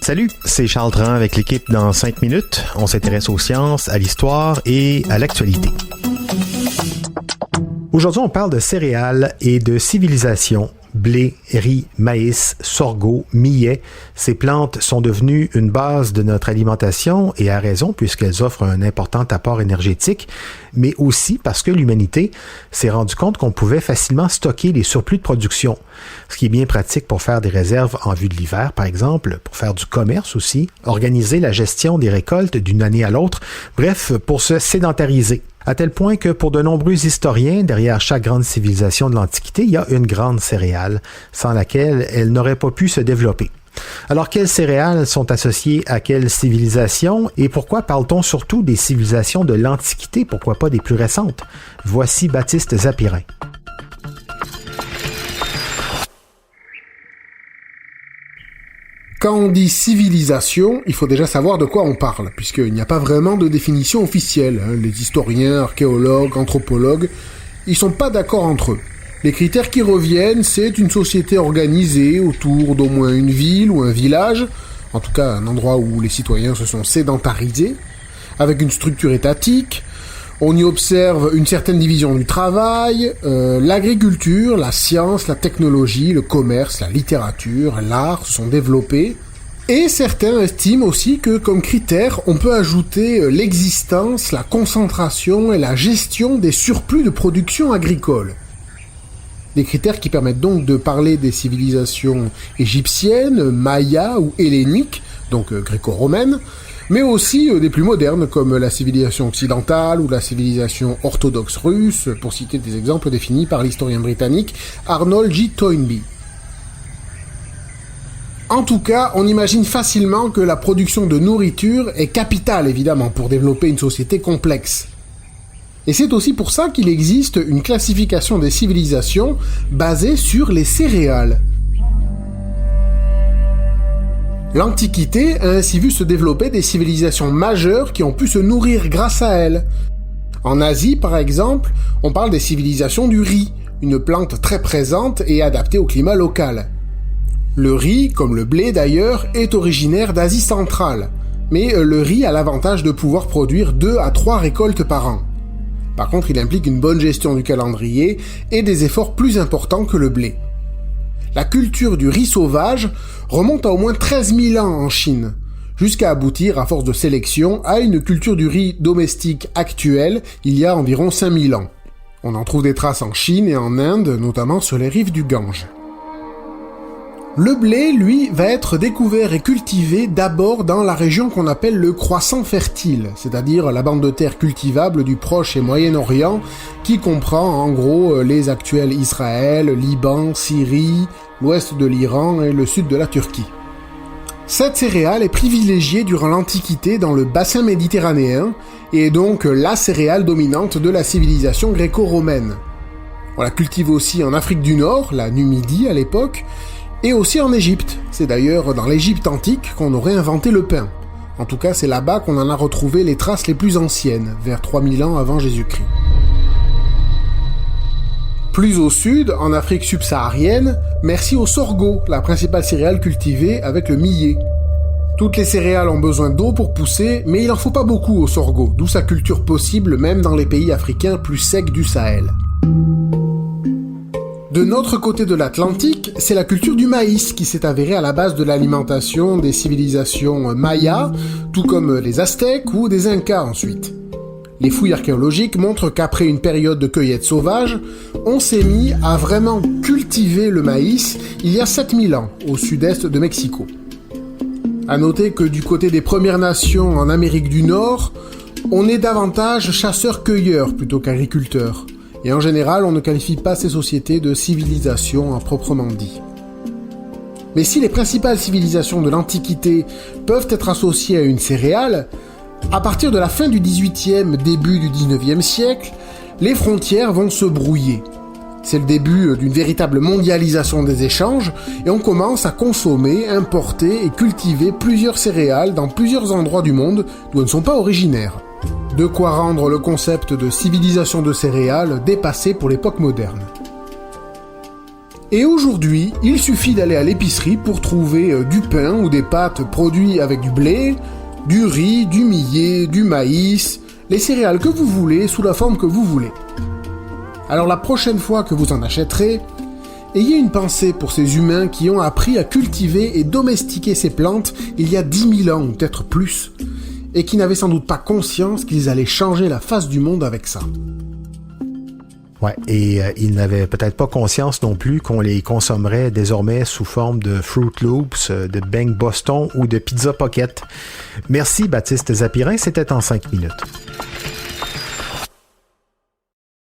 Salut, c'est Charles Dran avec l'équipe dans 5 minutes. On s'intéresse aux sciences, à l'histoire et à l'actualité. Aujourd'hui, on parle de céréales et de civilisation. Blé, riz, maïs, sorgho, millet, ces plantes sont devenues une base de notre alimentation et à raison puisqu'elles offrent un important apport énergétique, mais aussi parce que l'humanité s'est rendu compte qu'on pouvait facilement stocker les surplus de production, ce qui est bien pratique pour faire des réserves en vue de l'hiver, par exemple, pour faire du commerce aussi, organiser la gestion des récoltes d'une année à l'autre, bref, pour se sédentariser. À tel point que pour de nombreux historiens, derrière chaque grande civilisation de l'Antiquité, il y a une grande céréale, sans laquelle elle n'aurait pas pu se développer. Alors, quelles céréales sont associées à quelle civilisation et pourquoi parle-t-on surtout des civilisations de l'Antiquité, pourquoi pas des plus récentes? Voici Baptiste Zapirin. Quand on dit civilisation, il faut déjà savoir de quoi on parle, puisqu'il n'y a pas vraiment de définition officielle. Les historiens, archéologues, anthropologues, ils sont pas d'accord entre eux. Les critères qui reviennent, c'est une société organisée autour d'au moins une ville ou un village, en tout cas un endroit où les citoyens se sont sédentarisés, avec une structure étatique. On y observe une certaine division du travail, l'agriculture, la science, la technologie, le commerce, la littérature, l'art se sont développés. Et certains estiment aussi que comme critère, on peut ajouter l'existence, la concentration et la gestion des surplus de production agricole. Des critères qui permettent donc de parler des civilisations égyptiennes, mayas ou helléniques, donc gréco-romaines, mais aussi des plus modernes comme la civilisation occidentale ou la civilisation orthodoxe russe, pour citer des exemples définis par l'historien britannique Arnold J. Toynbee. En tout cas, on imagine facilement que la production de nourriture est capitale évidemment pour développer une société complexe. Et c'est aussi pour ça qu'il existe une classification des civilisations basée sur les céréales. L'Antiquité a ainsi vu se développer des civilisations majeures qui ont pu se nourrir grâce à elles. En Asie, par exemple, on parle des civilisations du riz, une plante très présente et adaptée au climat local. Le riz, comme le blé d'ailleurs, est originaire d'Asie centrale, mais le riz a l'avantage de pouvoir produire 2 à 3 récoltes par an. Par contre, il implique une bonne gestion du calendrier et des efforts plus importants que le blé. La culture du riz sauvage remonte à au moins 13 000 ans en Chine, jusqu'à aboutir, à force de sélection, à une culture du riz domestique actuelle, il y a environ 5 000 ans. On en trouve des traces en Chine et en Inde, notamment sur les rives du Gange. Le blé, lui, va être découvert et cultivé d'abord dans la région qu'on appelle le croissant fertile, c'est-à-dire la bande de terre cultivable du Proche et Moyen-Orient, qui comprend en gros les actuels Israël, Liban, Syrie, l'ouest de l'Iran et le sud de la Turquie. Cette céréale est privilégiée durant l'Antiquité dans le bassin méditerranéen et est donc la céréale dominante de la civilisation gréco-romaine. On la cultive aussi en Afrique du Nord, la Numidie à l'époque, et aussi en Égypte. C'est d'ailleurs dans l'Égypte antique qu'on aurait inventé le pain. En tout cas, c'est là-bas qu'on en a retrouvé les traces les plus anciennes, vers 3000 ans avant Jésus-Christ. Plus au sud, en Afrique subsaharienne, merci au sorgho, la principale céréale cultivée avec le millet. Toutes les céréales ont besoin d'eau pour pousser, mais il en faut pas beaucoup au sorgho, d'où sa culture possible même dans les pays africains plus secs du Sahel. De notre côté de l'Atlantique, c'est la culture du maïs qui s'est avérée à la base de l'alimentation des civilisations mayas, tout comme les Aztèques ou des Incas ensuite. Les fouilles archéologiques montrent qu'après une période de cueillette sauvage, on s'est mis à vraiment cultiver le maïs il y a 7000 ans, au sud-est de Mexico. À noter que du côté des Premières Nations en Amérique du Nord, on est davantage chasseurs-cueilleurs plutôt qu'agriculteurs. Et en général, on ne qualifie pas ces sociétés de civilisation à proprement dit. Mais si les principales civilisations de l'Antiquité peuvent être associées à une céréale, à partir de la fin du XVIIIe, début du XIXe siècle, les frontières vont se brouiller. C'est le début d'une véritable mondialisation des échanges et on commence à consommer, importer et cultiver plusieurs céréales dans plusieurs endroits du monde d'où elles ne sont pas originaires. De quoi rendre le concept de civilisation de céréales dépassé pour l'époque moderne. Et aujourd'hui, il suffit d'aller à l'épicerie pour trouver du pain ou des pâtes produits avec du blé, du riz, du millet, du maïs, les céréales que vous voulez, sous la forme que vous voulez. Alors la prochaine fois que vous en achèterez, ayez une pensée pour ces humains qui ont appris à cultiver et domestiquer ces plantes il y a 10 000 ans ou peut-être plus, et qui n'avaient sans doute pas conscience qu'ils allaient changer la face du monde avec ça. Ouais, et ils n'avaient peut-être pas conscience non plus qu'on les consommerait désormais sous forme de Fruit Loops, de Bang Boston ou de Pizza Pocket. Merci Baptiste Zapirin, c'était en 5 minutes.